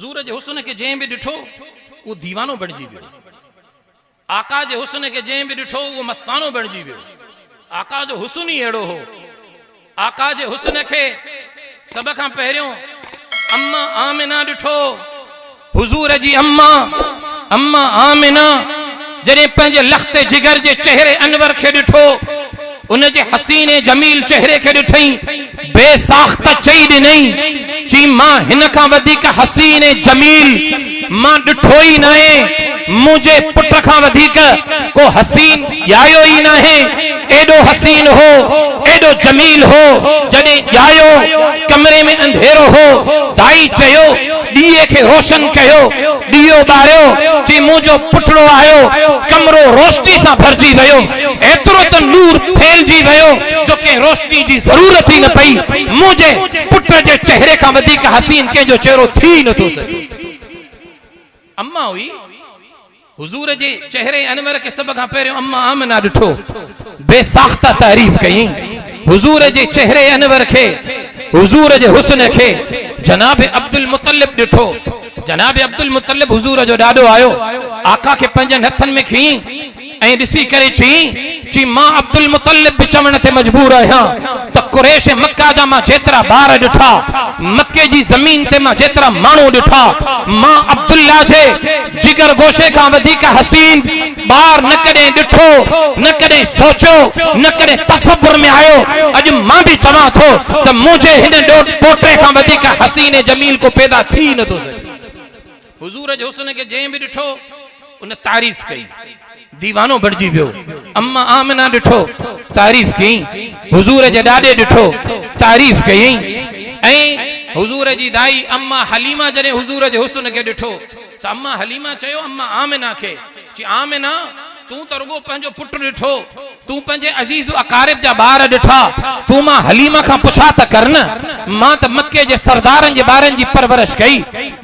हुजूर जे हुस्न के जंहिं बि ॾिठो वो दीवानो बणिजी वियो। आका जे हुस्न के जंहिं बि ॾिठो वो मस्तानो बणिजी वियो। आका जो हुस्न ही अहिड़ो हो। आका जे हुस्न के सब खां पहिरियों अम्मा आमिना ॾिठो। हुजूर जी अम्मा आमिना जॾहिं पंहिंजे लख़्त जिगर जे चेहरे अनवर के ॾिठो, उन जे हसीने जमील चेहरे के ॾिठई, बेसाख्त चई ॾिनई चई मां हिन खां वधीक हसीने जमील मां ॾिठो ई न आहे। मुझे पुट खां वधीक को हसीन ॼायो ई न आहे। एॾो हसीन हो, एॾो जमील हो। जॾहिं ॼायो कमरे में अंधेरो हो, दाई चयो ॾीए के रोशन कयो, ॾीओ ॿारियो। चई मुंहिंजो पुटड़ो आयो, कमरो रोशनी सां भरजी वियो। एतिरो त नूर फैलजी वियो जो के रोशनी जी ज़रूरत ही न पई। मुझे पुट जे चेहरे खां वधीक हसीन कंहिंजो चेहरो थी नथो सघे। अम्मा हुई। हुजूर जे चेहरे अनवर के सब खां पहिरियों अम्मा आमिना ॾिठो, बेसाख्ता तारीफ़ कई हुजूर जे चेहरे अनवर के, हुजूर जे हुस्न के। जनाब अब्दुल मुतलिब ॾिठो। जनाब अब्दुल मुतलिब हुजूर जो ॾाॾो आयो, आका के पंजनि हथनि में खई ऐं ॾिसी करे चई मां अब्दुल मुतलिब बि चवण ते मजबूर आहियां त कुरैश मक्का जा मां जेतिरा ॿार ॾिठा, मक्के जी ज़मीन ते मां जेतिरा माण्हू ॾिठा, मां अब्दुल्ला जे जिगर गोशे खां वधीक हसीन ॿार न कॾहिं ॾिठो, न कॾहिं सोचो, न कॾहिं तसव्वुर में आयो। अॼु मां बि चवां थो त मुंहिंजे हिन पोटे खां वधीक हसीन जमील को पैदा थी नथो सघे। हुजूर जे हुस्न के जंहिं बि ॾिठो उन तारीफ़ कई, दीवानो बणिजी वियो। अम्मा आमिना ॾिठो, तारीफ़ कई। हुजूर जे ॾाॾे ॾिठो, तारीफ़ कई। ऐं हुजूर जी दाई अम्मा हलीमा जॾहिं हुजूर जे हुस्न के ॾिठो त अम्मा हलीमा चयो अम्मा आमिना के, आमिना तू त रुगो पंहिंजो पुट ॾिठो, तू पंहिंजे अजीज़ अकारिब जा ॿार ॾिठा, तू मां हलीमा खां पुछा त कर न। मां त मक्के जे सरदारनि जे ॿारनि जी परवरिश कई,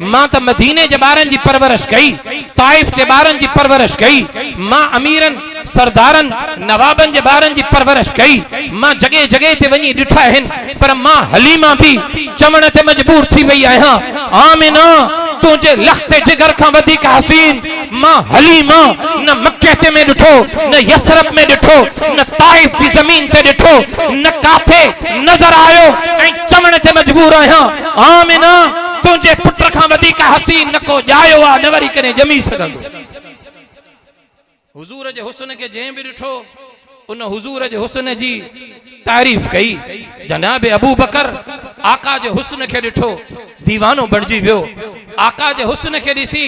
मां त मदीने जे ॿारनि जी परवरिश कई, ताइफ जे ॿारनि जी परवरिश कई, मां अमीरनि सरदारनि नवाबनि जे ॿारनि जी परवरिश कई, मां जॻह जॻह ते वञी ॾिठा आहिनि। पर मां हलीमा बि चवण ते मजबूर थी वई आहियां, आमिना तुंहिंजे लख़्त जिगर खां वधीक हसीन मां हलीमा न मक्के ते में ॾिठो, न यसरब में ॾिठो, न ताइफ जी ज़मीन ते ॾिठो, न काथे नज़र आयो। ऐं चवण ते मजबूर आहियां, आमिना तुंहिंजे पुट खां वधीक हसीन न को ॼायो आहे, न वरी कॾहिं ॼमी सघंदो। हुजूर जे हुस्न के जंहिं बि ॾिठो उन हुजूर जे हुस्न जी तारीफ़ कई। जनाब अबू बकर आका जे हुस्न के ॾिठो, दीवानो बणिजी वियो। आका जे हुस्न के ॾिसी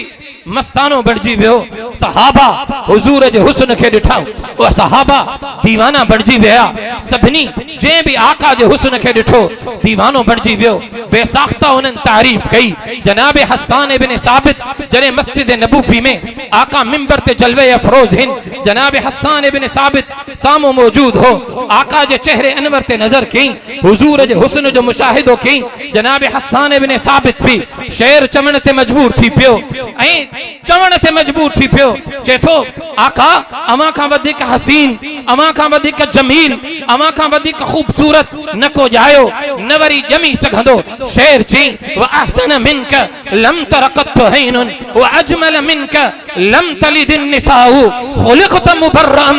मस्तानो बणिजी वियो। सहाबा हुजूर जे हुस्न के ॾिठा, उहे सहाबा दीवाना बणिजी विया। सभिनी जंहिं बि आका जे हुस्न के ॾिठो दीवानो बणिजी वियो। बेसाख्ता उन्हनि तारीफ़ कई। जनाब हस्सान इब्न साबित जॾहिं मस्जिद नबूवी में आका मिंबर ते जलवे अफरोज हिन, जनाब हस्सान इब्न साबित सामो मौजूद हो। आका जे चेहरे अनवर ते नजर कई, हुजूर जे हुस्न जो मुशाहिदो कई। जनाब हस्सान इब्न साबित भी शेर चवण ते मजबूर थी पियो ऐं चवण ते मजबूर थी पियो। चए थो आका अवां खां वधीक हसीन, अवां खां वधीक जमील, अवां खां वधीक खूबसूरत न को ॼायो, न वरी ॼमी सघंदो। शेर चई व अहसन मिनक लम तरक़त हैनुन व अजमल मिनक लम तलिद निसाउ खुलिक़त मुबर्रअन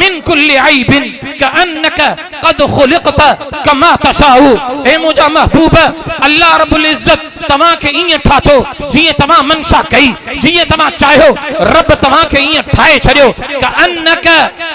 मिन कुल्लि ऐबिन कअन्नक क़द खुलिक़त कमा तशाउ। ए मुंहिंजा महबूब, अल्लाह रब्बुल इज्जत तव्हां खे ईअं ठातो जीअं तव्हां मनशा कई, जीअं तव्हां चाहियो रब तव्हां खे ईअं ठाहे छॾियो। कअन्नक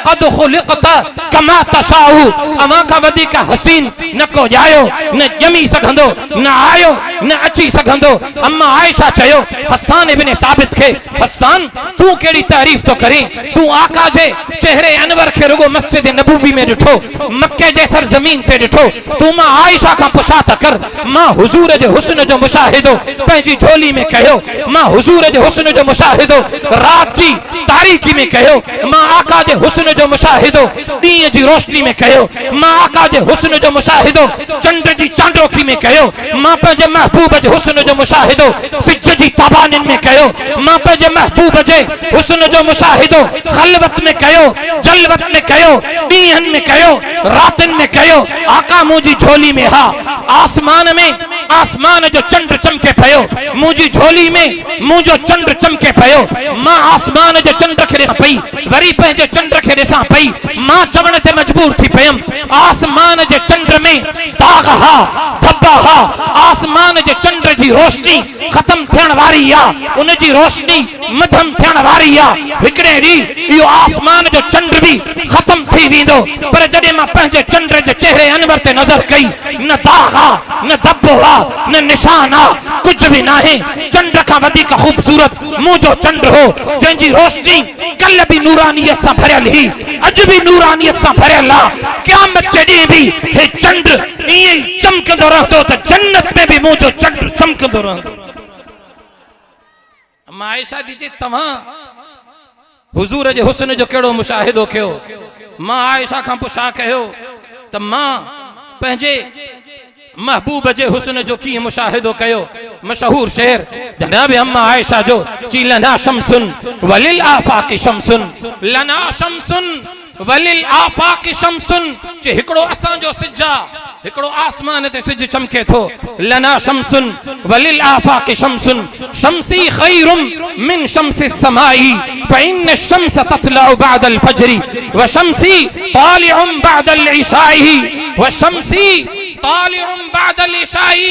क़द खुलिक़त कमा तशाउ। अवां खां वधीक हसीन न को ॼायो, न ॼमी सघंदो, न आयो, न अची सघंदो। अम्मा आयशा चयो हस्सान इब्न साबित खे, हस्सान तू कहिड़ी तारीफ़ तो करीं, तू आका जे चेहरे अनवर खे रुगो मस्जिद नबूवी में ॾिठो, मक्के जे सरज़मीन ते ॾिठो, तू मां आयशा खां पुछा त कर। मां हुजूर जे हुस्न जो मुशाहिदो पंहिंजी झोली में कयो, मां हुजूर जे हुस्न जो मुशाहिदो रात जी तारीकी में कयो, मां आका जे हुस्न जो मुशाहिदो ॾींहं जी रोशनी में कयो, मां आका जे हुस्न जो मुशाहिदो चंड जी चांडोखी में कयो, मां पंहिंजे महबूब जे हुस्न जो मुशाहिदो सिज जी ताबानिन में कयो, मां पंहिंजे महबूब जे हुस्न जो मुशाहिदो खलवत में कयो, जलवत में कयो, ॾींहंनि में कयो, रातनि में कयो। आका मुंहिंजी झोली में हा, आसमान में आसमान जो चंड चमके पयो मुझी झोली में मुझो चंड चमके पयो मां आसमान जो चंड खे ॾिसां पई वरी पंहिंजे चंड खे ॾिसां पई मां चवण ते मजबूर थी पयम आसमान जे चंड में दाग हा धब्बा हा आसमान जे चंड जी रोशनी खत्म थियण वारी आ उन जी रोशनी मध्यम थियण वारी आ हिकड़े ॾींहुं इहो आसमान जो चंड भी खत्म थी वेंदो पर जॾहिं मां पंहिंजे चंड जे चेहरे अनवर ते नज़र कई न दाग आ न धब्बो आ न निशान आ कुछ भी नाहे चंड खां वधीक खूबसूरत मुंहिंजो चंड हो जंहिंजी रोशनी कल भी नूरानियत सां भरियल ही अॼु भी नूरानियत सां भरियल आ क़यामत जे ॾींहुं भी हे चंड ईअं ई चमकंदो रहंदो त जन्नत में भी मुंहिंजो चंड चमकंदो रहंदो मां आयशा थी चए तव्हां हुजूर जे हुस्न जो कहिड़ो मुशाहिदो कयो मां आयशा खां पुछा कयो त मां पंहिंजे महबूब जे हुस्न जो कीअं मुशाहिदो कयो मशहूर शेर जनाब अम्मा आयशा जो ची लना शमसुन वलिल आफाकी शमसुन लना शमसुन वलिल आफाकी शमसुन चे हिकड़ो असां जो सिजा हिकड़ो आसमान ते सिज चमके थो लना शमसुन वलिल आफाकी शमसुन शमसी खैरुम मिन शमसी समाई फइन शम्स ततलउ बअदल फजरी व शमसी तालिउम बअदल इशाई व शमसी तालिउम बअदल इशाई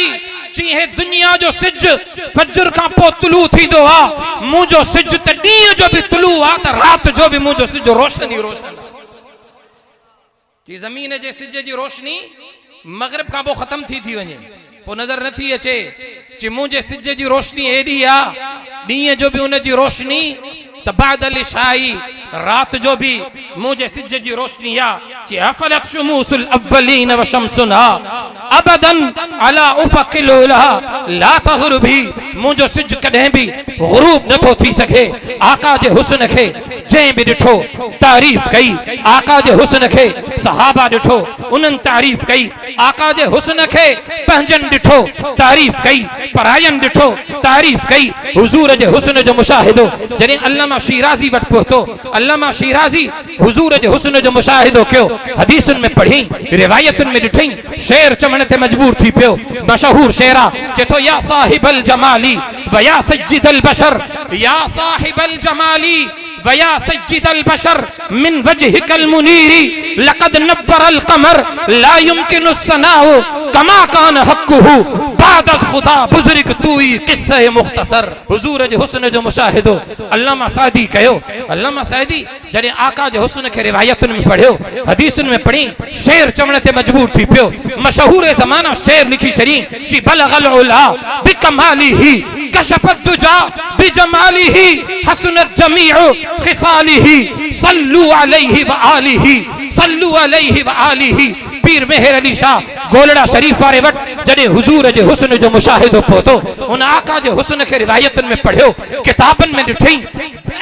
जी है दुनिया जो सिज फजर का पो तुलू थींदो आ मुंहिंजो सिज त ॾींहं जो भी तुलू आ त रात जो भी मुंहिंजो सिज रोशन ही रोशन जी ज़मीन जे सिज जी रोशनी मगरिब का पो खत्म थी वञे पो नजर न थी अचे जी मुंहिंजे सिज जी रोशनी एडी आ ॾींहं जो भी उन जी रोशनी त बादल शाही रात जो भी मुझे सिज जी रोशनी आ ची अफलत शुमूसुल अव्वलीन व शमसुना अबदन अला उफकिल उला ला तगरुबी मुझो सिज कदे भी गुरूब न थो थी सके आका जे हुस्न खे जे भी ॾिठो तारीफ कई आका जे हुस्न खे सहाबा ॾिठो उन्हनि तारीफ कई आका जे हुस्न खे पंहिंजनि ॾिठो तारीफ कई परायनि ॾिठो तारीफ कई हुजूर जे हुस्न जो मुशाहिदो जॾहिं अल्लामा शिराजी वटि पहुतो अल्लामा शिराजी हुजूर जे हुस्न जो मुशाहिदो कयो हदीसुनि में पढ़ी रिवायतुनि में ॾिठई शेर चवण ते मजबूर थी पियो मशहूर शेरा चए थो या साहिबल जमाली व या सज्जिदल बशर या साहिबल जमाली वया सज्जिदल बशर मिन वजहिकल मुनीरी लक़द नव्वरल कमर ला युमकिनु सनाउ कमा कान हक़्क़ुहु बाद खुदा बुजुर्ग तूई किस्से मुख्तसर हुजूर जे हुस्न जो मुशाहिदो अल्लामा सादी कयो अल्लामा सादी जॾहिं आका जे हुस्न खे रिवायतुनि में पढ़ियो हदीसुनि में पढ़ी शेर चवण ते मजबूर थी पियो मशहूर ज़माना शेर लिखी छॾी जी बलगल उला बिकमालिही कशफत दुजा बिजमालिही हसनत जमीउ खिसालिही सल्लु अलैहि व आलिही सल्लु अलैहि व आलिही पीर मेहर अली शाह गोलड़ा शरीफ वारे वट जॾहिं हुजूर जे हुस्न जो मुशाहिदो पहुतो उन आका जे हुस्न खे रिवायतुनि में पढ़ियो किताबनि में ॾिठई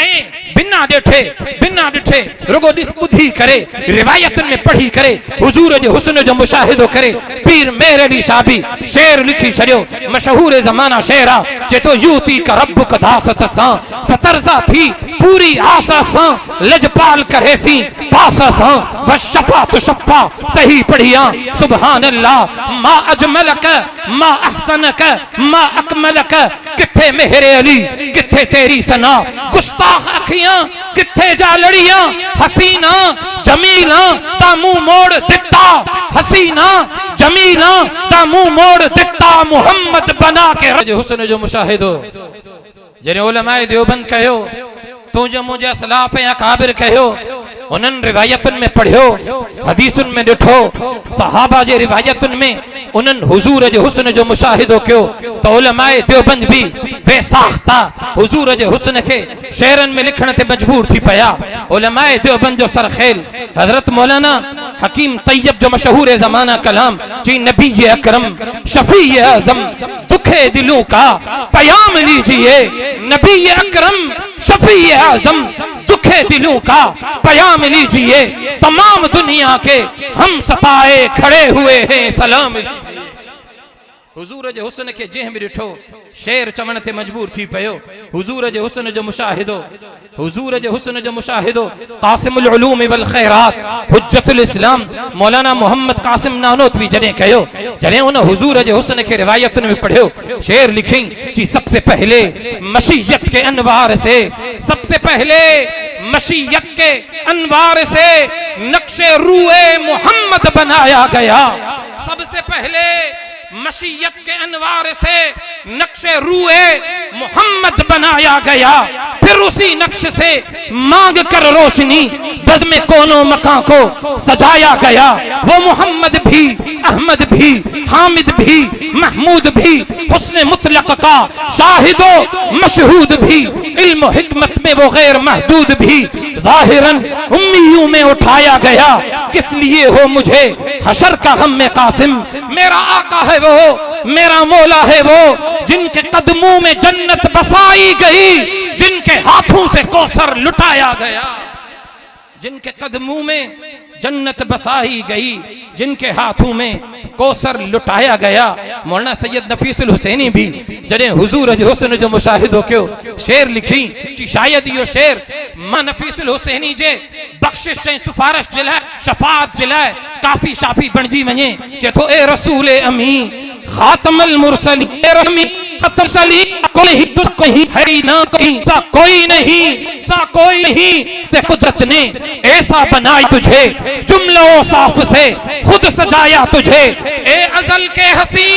ऐं बिना ॾिठे रुगो ॾिस ॿुधी करे रिवायतुनि में पढ़ी करे हुजूर जे हुस्न जो मुशाहिदो करे पीर मेहर अली शाह भी शेर लिखी छॾियो मशहूर ज़माना शेर आ चए थो यूती का रब्बुक दासत सां फतरज़ा थी पूरी आसा सां लजपाल करेसी पासा सां बस शफा तो शफा सही पढ़िया सुभान अल्लाह मा अजमलक मा अहसनक मा अकमलक किथे मेहरे अली किथे तेरी सना गुस्ताख अखियां किथे जा लड़ियां हसीना जमीला ता मुंह मोड़ दिता हसीना जमीला ता मुंह मोड़ दिता मोहम्मद बना के हुस्न जो मुशाहिदो जने उलमाए देवबंद कहो तुझे मुझे असलाफ या काबिर कहो उन्हनि रिवायतुनि में पढ़ियो हदीसुनि में ॾिठो सहाबा जे रिवायतुनि में उन्हनि हुजूर जे हुस्न जो मुशाहिदो कयो त उलमाए देवबंद भी बेसाख्ता हुजूर जे हुस्न खे शेरनि में लिखण ते मजबूर थी पिया उलमाए देवबंद जो सरखेल हजरत मौलाना हकीम तैयब जो मशहूर ज़माना कलाम जी नबी अकरम शफी आज़म दुखे दिलों का पयाम लीजिए नबी अकरम शफी आज़म दुखे दिलों का पयाम लीजिए तमाम दुनिया के हम सताए खड़े हुए हैं सलाम हुजूर जे हुस्न के जंहिं बि ॾिठो शेर चवण ते मजबूर थी पियो। हुजूर जे हुस्न जो मुशाहिदो, हुजूर जे हुस्न जो मुशाहिदो क़ासिमुल उलूम वल ख़ैरात हुज्जतुल इस्लाम मौलाना मोहम्मद क़ासिम नानोतवी जॾहिं कयो, जॾहिं उन हुजूर जे हुस्न के रिवायतुनि में पढ़ियो, शेर लिखी कि सबसे पहले मशीयत के अनवार से, सबसे पहले मशीयत के अनवार से नक्शे रूए मोहम्मद बनाया गया। सबसे पहले मशीयत के अनवार से नक्शे रूए मोहम्मद बनाया गया। फिर उसी नक्श से मांग कर रोशनी बज़्म कोनो मकां को सजाया गया। वो मोहम्मद भी, अहमद भी, हामिद भी, महमूद भी, हुस्न मुतलक का शाहिदो मशहूद भी, इल्म हिकमत में वो गैर महदूद भी, जाहिरन उम्मियों में उठाया गया। किस लिए हो मुझे हशर का गम में कासिम, मेरा आका है वो, मेरा मौला है वो, जिनके कदमों में जन्नत बसाई गई, जिनके हाथों से कौसर लुटाया गया, जिनके कदमों में जन्नत बसाई गई, जिनके हाथों में कौसर लुटाया गया। मौलाना सैयद नफीसुल हुसैनी भी जॾहिं हुजूर जे हुस्न जो मुशाहिदो कयो, शेर लिखी कि शायद इहो शेर मां नफीसुल हुसैनी जे बख्शिश ऐं सिफारिश जे लाइ, शफाअत जे लाइ काफ़ी शाफ़ी बणिजी वञे। चए थो ए रसूल अमी खातमुल मुरसलीन, ए रहमी खत्म सली कोई ही तुझ कहीं है ना, कहीं सा कोई नहीं, सा कोई नहीं। से कुदरत ने ऐसा बनाई तुझे, जुमलों साफ से खुद सजाया तुझे। ए अजल के हसी,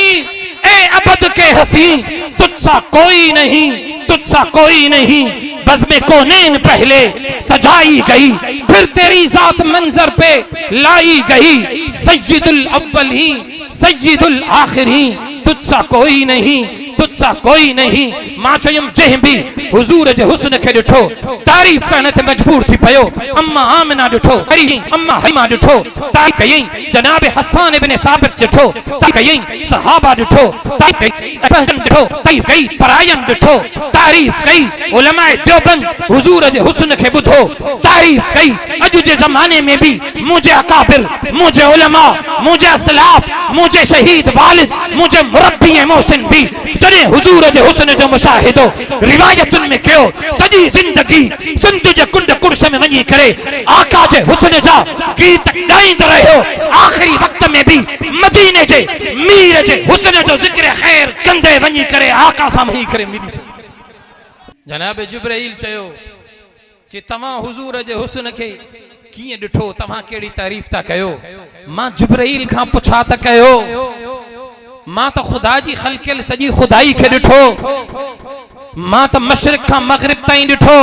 ए अबद के हसी, तुझसा कोई नहीं, तुझसा कोई नहीं। बज़्म कौनैन पहले सजाई गई, फिर तेरी जात मंजर पे लाई गई। सय्यदुल अव्वलीन, सय्यदुल आखिरीन, तुझसा कोई नहीं, तुझसा कोई नहीं। मां चयम जंहिं भी हुजूर जे हुस्न खे ॾिठो तारीफ़ करण ते मजबूर थी पियो। अम्मा आमिना ॾिठो, अम्मा हलीमा ॾिठो, तारीफ़ कयई। जनाब हसन इब्न साबित ॾिठो, तारीफ़ कयई। सहाबा ॾिठो, तारीफ़ कई। ॾिठो, तारीफ़ कई। परायन ॾिठो, तारीफ़ कई। उलमाए देवबंद हुजूर जे हुस्न खे ॿुधो, तारीफ़ कई। अॼु जे ज़माने में भी मुझे अकाबिर, मुझे उलमा, मुझे असलाफ, मुझे शहीद वालिद, मुझे मुरब्बी मोहसिन भी जॾहिं हुजूर जे हुस्न जो मुशाहिदो रिवायतुनि में कयो, सॼी ज़िंदगी सिंध जे कुंड कुर्श में वञी करे आका जे हुस्न जा गीत ॻाईंदो रहियो। आख़िरी वक़्त में भी मदीने जे मीर जे हुस्न जो ज़िक्र ख़ैर कंदे वञी करे आका सां वञी करे मिली। जनाब जिब्राइल चयो कि तव्हां हुजूर जे हुस्न खे कीअं ॾिठो, तव्हां कहिड़ी तारीफ़ था कयो। मां जिब्राइल खां पुछा त कयो, मां तो खुदा जी खलकियल सजी खुदाई खे ॾिठो, मां तो मशरिक खां मगरिब ताईं ॾिठो,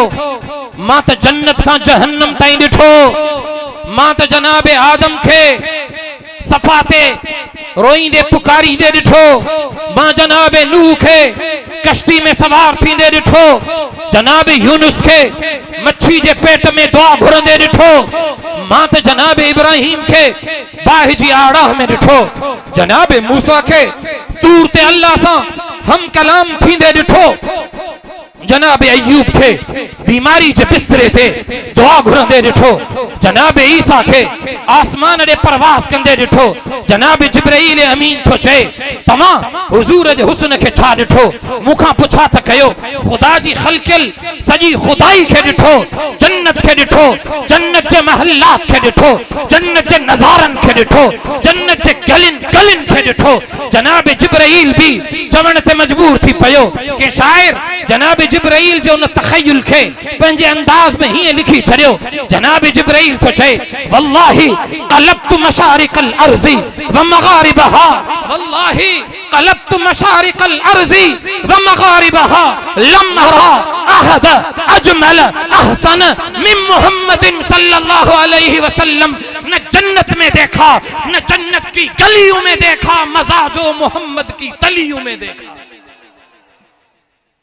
मां तो जन्नत खां जहन्नम ताईं ॾिठो, मां तो जनाब आदम खे सफ़ा ते रोईंदे पुकारींदे ॾिठो, मां जनाब नूह खे कश्ती में सवार थींदे ॾिठो, जनाब यूनुस खे मच्छी जे पेट में दुआ घुरंदे ॾिठो, मां तो जनाब इब्राहिम खे बाहि जी आड़ाह में ॾिठो, जनाब मूसा खे तूर ते अल्लाह सां हम कलाम थींदे ॾिठो, जनाब अय्यूब खे बीमारी जे बिस्तरे ते दुआ घुरंदे ॾिठो, जनाब ईसा खे आसमान ॾे परवास कंदे ॾिठो। जनाब जिब्राइल अमीन थो चए तव्हां हुजूर जे हुस्न खे छा ॾिठो। मूंखां पुछा त कयो, खुदा जी खलकियल सॼी खुदाई खे ॾिठो, जन्नत खे ॾिठो, जन्नत जे महलात खे ॾिठो, जन्नत जे नज़ारनि खे ॾिठो, जन्नत जे गलिन खे ॾिठो। जनाब जिब्राइल भी चवण ते मजबूर थी पियो कि शायर जनाब जिब्राइल जो उन तख़य्युल खे पंहिंजे अंदाज में हीअं लिखी छॾियो। जनाब जिब्राइल थो चए वल्लाही क़लब्तु मशारिक़ल अर्ज़ि व मग़ारिबहा, वल्लाही क़लब्तु मशारिक़ल अर्ज़ि व मग़ारिबहा, लम अरा अहद अजमल अहसन मिन मुहम्मदिन सल्लल्लाहु अलैहि वसल्लम। न जन्नत में देखा, न जन्नत की गलियों में देखा, मज़ा जो मोहम्मद की तलियों में देखा।